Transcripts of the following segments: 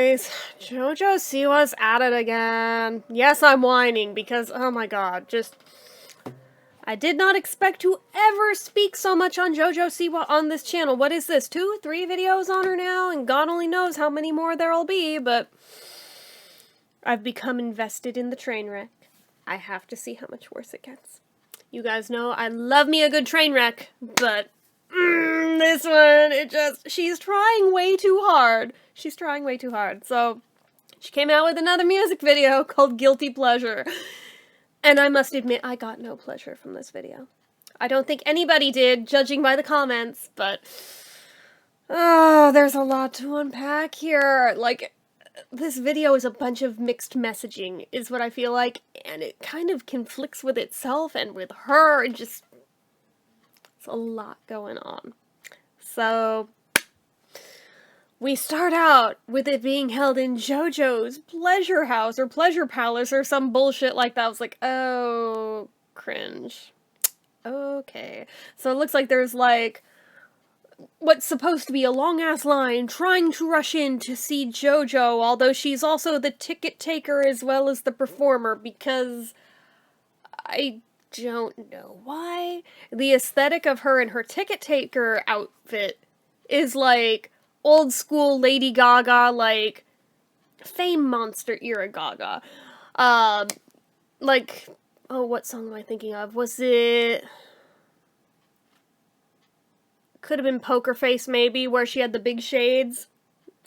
guys, Jojo Siwa's at it again. Yes, I'm whining because, oh my god, I did not expect to ever speak so much on Jojo Siwa on this channel. What is this, 2, 3 videos on her now? And God only knows how many more there'll be, but I've become invested in the train wreck. I have to see how much worse it gets. You guys know I love me a good train wreck, but this one, she's trying way too hard. She's trying way too hard. So, she came out with another music video called Guilty Pleasure. And I must admit, I got no pleasure from this video. I don't think anybody did, judging by the comments, but oh, there's a lot to unpack here. Like, this video is a bunch of mixed messaging, is what I feel like, and it kind of conflicts with itself and with her, and just, it's a lot going on. So, we start out with it being held in JoJo's pleasure house, or pleasure palace, or some bullshit like that. I was like, oh, cringe. Okay. So it looks like there's, like, what's supposed to be a long-ass line trying to rush in to see JoJo, although she's also the ticket taker as well as the performer, because I don't know why. The aesthetic of her in her ticket taker outfit is, like, old school Lady Gaga, like, Fame Monster era Gaga. Like, oh, what song am I thinking of? Was it... Could have been Poker Face, maybe, where she had the big shades.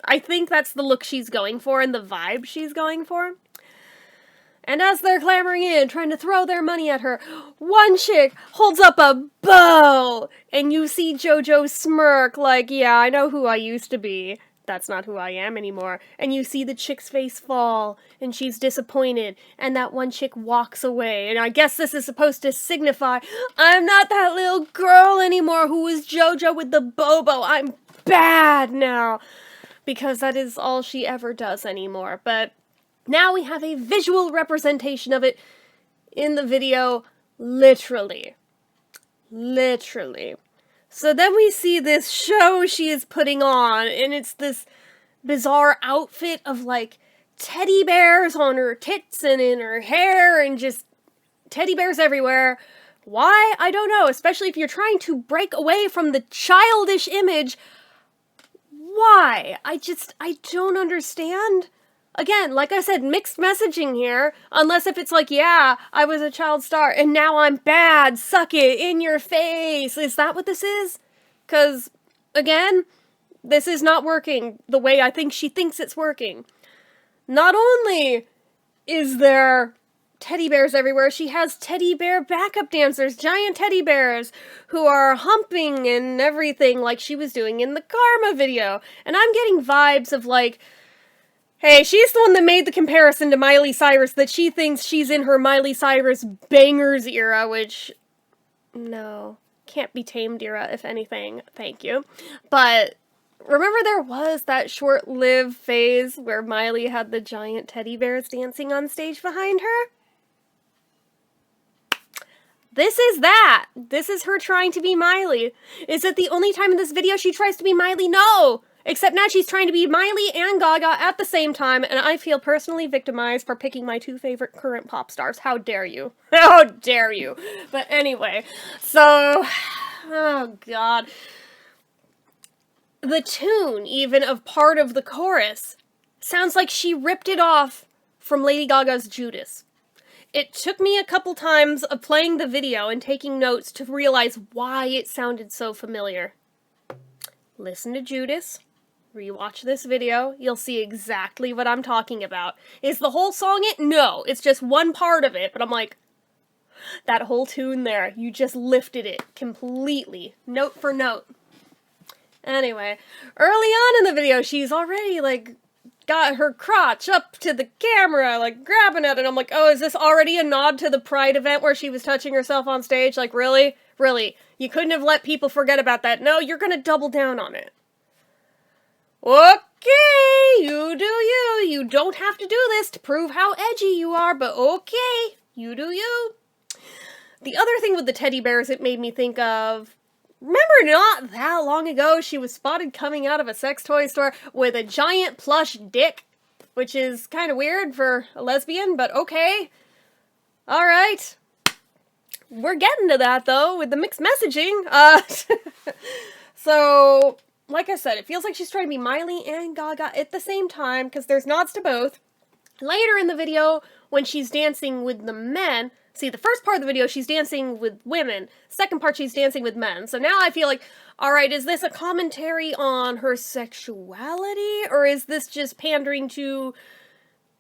I think that's the look she's going for and the vibe she's going for. And as they're clamoring in, trying to throw their money at her, one chick holds up a bow! And you see JoJo smirk like, yeah, I know who I used to be. That's not who I am anymore. And you see the chick's face fall, and she's disappointed, and that one chick walks away. And I guess this is supposed to signify, I'm not that little girl anymore who was JoJo with the bobo. I'm bad now. Because that is all she ever does anymore. But now we have a visual representation of it in the video, literally. Literally. So then we see this show she is putting on, and it's this bizarre outfit of, like, teddy bears on her tits and in her hair, and just teddy bears everywhere. Why? I don't know, especially if you're trying to break away from the childish image. Why? I don't understand. Again, like I said, mixed messaging here, unless if it's like, yeah, I was a child star, and now I'm bad, suck it, in your face. Is that what this is? Because, again, this is not working the way I think she thinks it's working. Not only is there teddy bears everywhere, she has teddy bear backup dancers, giant teddy bears, who are humping and everything like she was doing in the Karma video. And I'm getting vibes of, like, hey, she's the one that made the comparison to Miley Cyrus, that she thinks she's in her Miley Cyrus bangers era, which, no, can't be tamed era, if anything, thank you. But remember there was that short-lived phase where Miley had the giant teddy bears dancing on stage behind her? This is that! This is her trying to be Miley. Is it the only time in this video she tries to be Miley? No! Except now she's trying to be Miley and Gaga at the same time, and I feel personally victimized for picking my 2 favorite current pop stars. How dare you? How dare you? But anyway, so, oh god. The tune, even, of part of the chorus sounds like she ripped it off from Lady Gaga's Judas. It took me a couple times of playing the video and taking notes to realize why it sounded so familiar. Listen to Judas. Rewatch this video, you'll see exactly what I'm talking about. Is the whole song it? No, it's just one part of it, but I'm like, that whole tune there, you just lifted it completely, note for note. Anyway, early on in the video, she's already, like, got her crotch up to the camera, like, grabbing at it. I'm like, oh, is this already a nod to the Pride event where she was touching herself on stage? Like, really? Really? You couldn't have let people forget about that. No, you're gonna double down on it. Okay, you do you. You don't have to do this to prove how edgy you are, but okay, you do you. The other thing with the teddy bears it made me think of, remember not that long ago she was spotted coming out of a sex toy store with a giant plush dick which is kind of weird for a lesbian, but okay. Alright. We're getting to that, though, with the mixed messaging. So, like I said, it feels like she's trying to be Miley and Gaga at the same time, because there's nods to both. Later in the video, when she's dancing with the men, see, the first part of the video, she's dancing with women. Second part, she's dancing with men. So now I feel like, alright, is this a commentary on her sexuality? Or is this just pandering to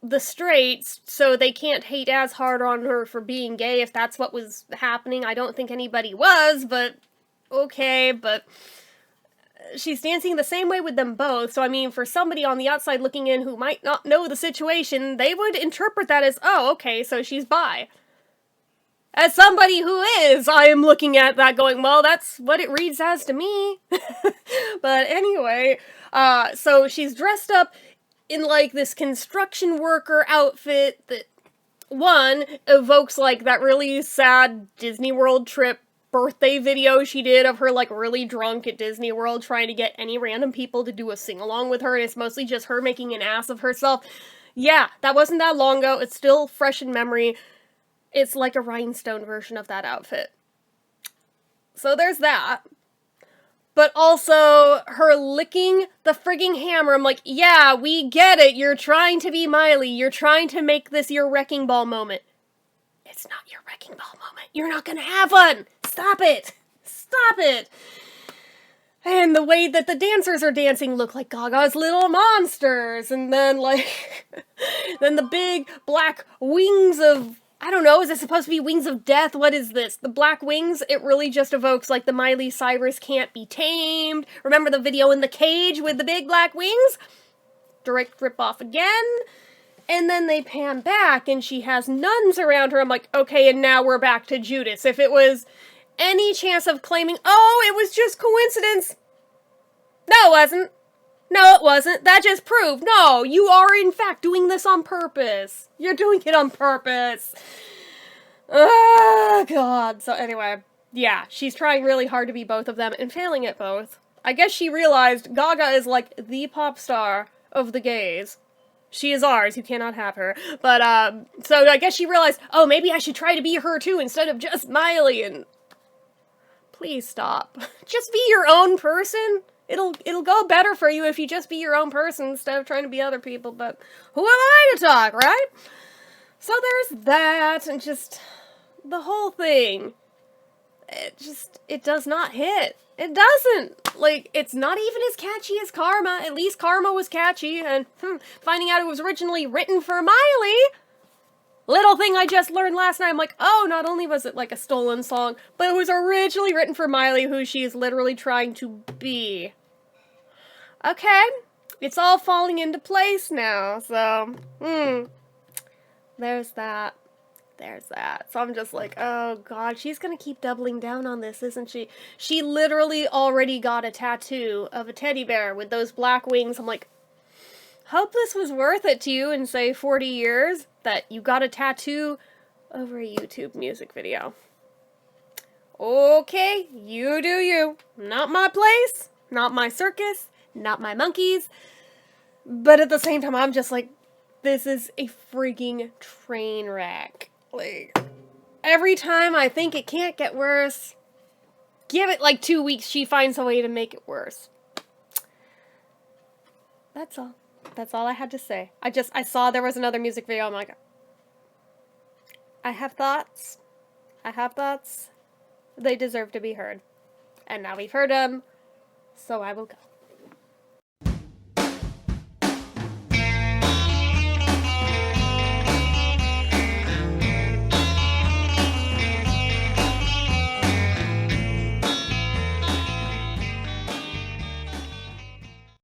the straights so they can't hate as hard on her for being gay if that's what was happening? I don't think anybody was, but okay, but she's dancing the same way with them both, so I mean, for somebody on the outside looking in who might not know the situation, they would interpret that as, oh, okay, so she's bi. As somebody who is, I am looking at that going, well, that's what it reads as to me. But anyway, so she's dressed up in, like, this construction worker outfit that, one, evokes, like, that really sad Disney World trip birthday video she did of her, like, really drunk at Disney World trying to get any random people to do a sing-along with her, and it's mostly just her making an ass of herself. Yeah, that wasn't that long ago. It's still fresh in memory. It's like a rhinestone version of that outfit. So there's that. But also, her licking the frigging hammer. I'm like, yeah, we get it. You're trying to be Miley. You're trying to make this your wrecking ball moment. It's not your wrecking ball moment. You're not gonna have one. Stop it. Stop it. And the way that the dancers are dancing look like Gaga's little monsters. And then, like, then the big black wings of, I don't know, is it supposed to be wings of death? What is this? The black wings, it really just evokes, like, the Miley Cyrus Can't Be Tamed. Remember the video in the cage with the big black wings? Direct rip-off again. And then they pan back, and she has nuns around her. I'm like, okay, and now we're back to Judas. If it was any chance of claiming, oh, it was just coincidence. No, it wasn't. No, it wasn't. That just proved, no, you are in fact doing this on purpose. You're doing it on purpose. Oh, God. So anyway, yeah, she's trying really hard to be both of them and failing at both. I guess she realized Gaga is like the pop star of the gays. She is ours, you cannot have her. But, so I guess she realized, oh, maybe I should try to be her too instead of just Miley, and please stop. Just be your own person. It'll go better for you if you just be your own person instead of trying to be other people, but who am I to talk, right? So there's that, and just the whole thing. It does not hit. It doesn't. Like, it's not even as catchy as Karma. At least Karma was catchy, and finding out it was originally written for Miley. Little thing I just learned last night, I'm like, oh, not only was it like a stolen song, but it was originally written for Miley, who she is literally trying to be. Okay, it's all falling into place now, so, there's that. There's that. So I'm just like, oh God, she's gonna keep doubling down on this, isn't she? She literally already got a tattoo of a teddy bear with those black wings. I'm like, hope this was worth it to you in, say, 40 years, that you got a tattoo over a YouTube music video. Okay, you do you. Not my place, not my circus, not my monkeys. But at the same time, I'm just like, this is a freaking train wreck. Like, every time I think it can't get worse, give it like 2 weeks, she finds a way to make it worse. That's all. That's all I had to say. I saw there was another music video, I'm like, I have thoughts. I have thoughts. They deserve to be heard. And now we've heard them, so I will go.